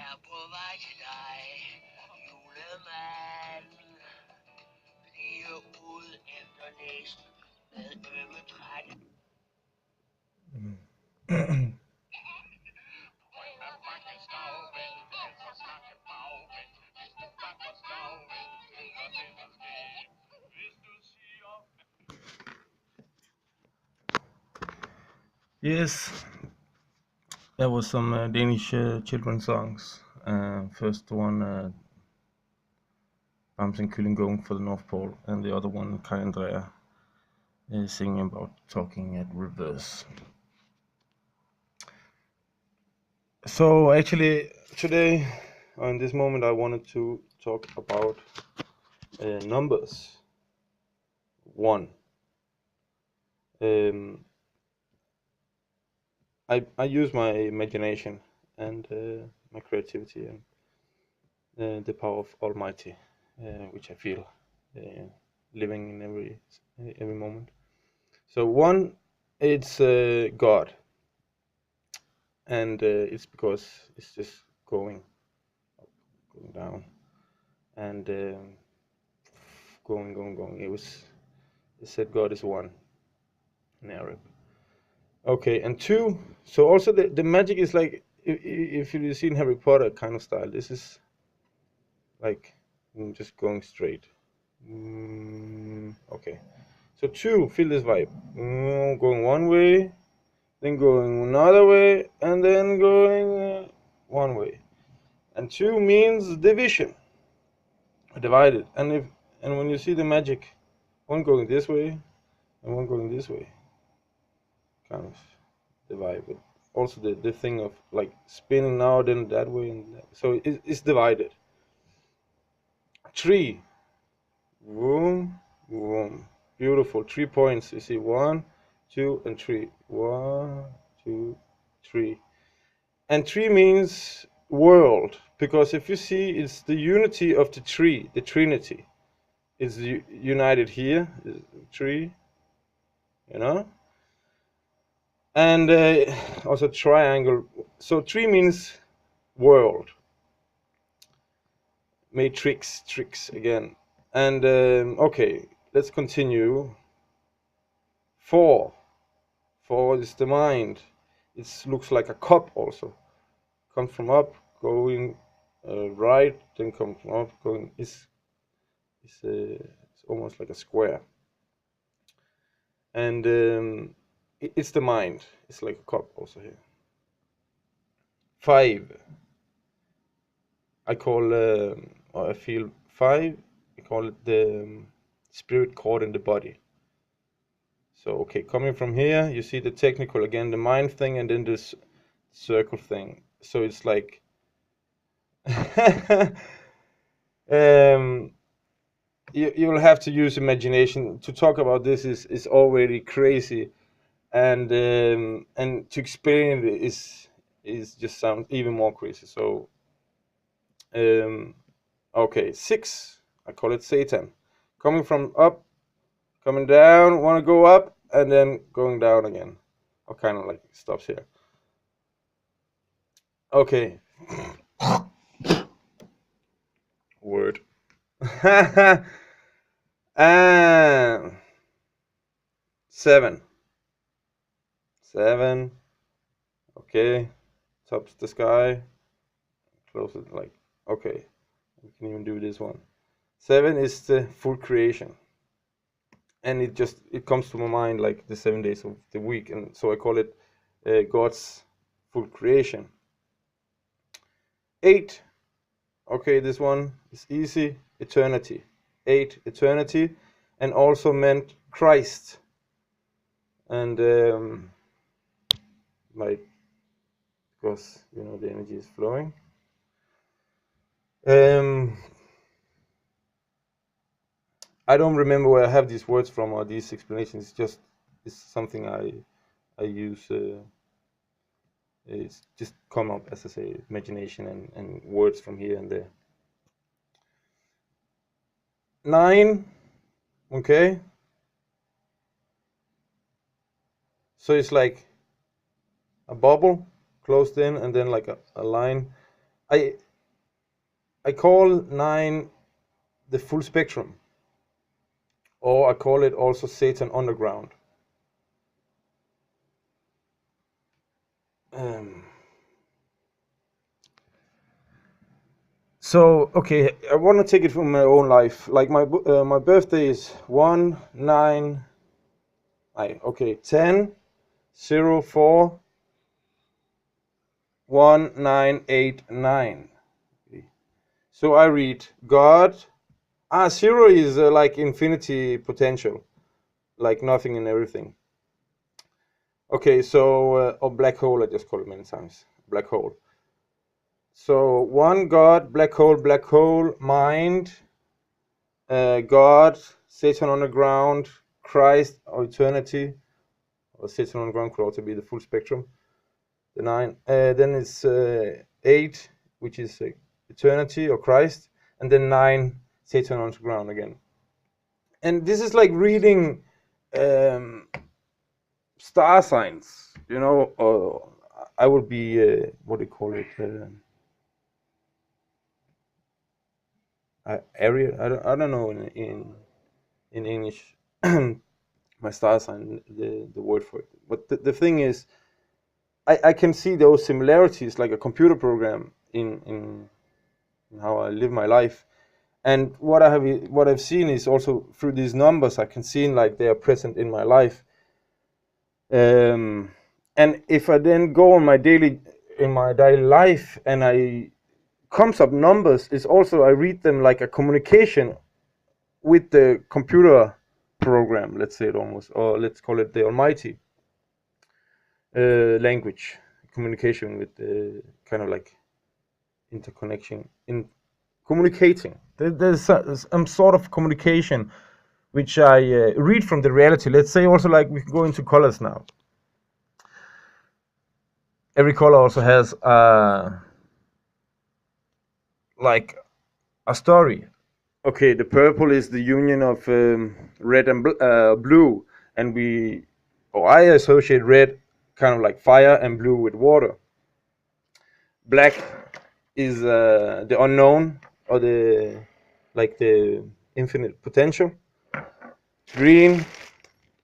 er på vej til dig, julemand. Bliver ud efter næsten med ømme trætte. Yes, that was some Danish children's songs. First one, Bamsen Kylling going for the North Pole, and the other one, Kai Andrea, singing about talking at reverse. So actually, today, in this moment, I wanted to talk about numbers. 1. I use my imagination and my creativity and the power of Almighty, which I feel living in every moment. So 1, it's God, and it's because it's just going up, going down, and going. It said God is 1 in Arab. Okay, and 2. So also the magic is like if you've seen Harry Potter kind of style. This is like just going straight. Okay, so 2, feel this vibe. Going one way, then going another way, and then going one way. And 2 means division, divided. And when you see the magic, one going this way and one going this way, kind of divide. But also the thing of like spinning now, then that way, and so it's divided. 3, boom, boom, beautiful. 3 points. You see 1, 2, and 3. 1, 2, 3. And 3 means world, because if you see, it's the unity of the tree, the Trinity. It's united here, 3, you know, and also triangle. So 3 means world, matrix, tricks again. And okay, let's continue. 4 is the mind. It looks like a cup also. Come from up, going right, then come from up, going. It's almost like a square. And it's the mind. It's like a cup also here. 5. I call, or I feel 5. I call it the spirit cord in the body. So okay, coming from here, you see the technical again, the mind thing, and then this circle thing. So it's like you'll have to use imagination to talk about this. Is already crazy, and to explain it is just sound even more crazy. So okay, 6, I call it Satan, coming from up, coming down, want to go up, and then going down again, or kind of like stops here. Okay. Word. And 7. Okay, tops the sky, close it, like, okay, we can even do this one. 7 is the full creation, and it comes to my mind like the 7 days of the week, and so I call it God's full creation. 8, okay, this one is easy, eternity. 8, eternity, and also meant Christ, and because the energy is flowing. I don't remember where I have these words from or these explanations. It's something I use. It's just come up, as I say, imagination and words from here and there. 9, okay. So it's like a bubble closed in, and then like a line, I I call 9 the full spectrum, or I call it also Satan underground. Um, so okay, I want to take it from my own life. Like my birthday is 1 9 I okay 10 04 1989. So I read God. Zero is like infinity potential, like nothing and everything. Okay, so or black hole, I just call it many times. Black hole. So one God, black hole, mind, God, Satan on the ground, Christ or eternity, or Satan on the ground could also be the full spectrum. The 9. Then it's 8, which is eternity or Christ, and then 9, Satan on the ground again. And this is like reading um, star signs, or I would be what do you call it? Area. I don't know in English. My star sign, the word for it. But the thing is, I can see those similarities like a computer program in how I live my life. And what I've seen is also through these numbers I can see like they are present in my life. And if I then go on in my daily life and I comes up numbers, is also I read them like a communication with the computer program, let's say it almost, or let's call it the almighty language, communication with the kind of like interconnection in communicating. There's some sort of communication which I read from the reality. Let's say also like we can go into colors now. Every color also has like a story. Okay, the purple is the union of red and blue, and I associate red kind of like fire and blue with water. Black is the unknown or the infinite potential. Green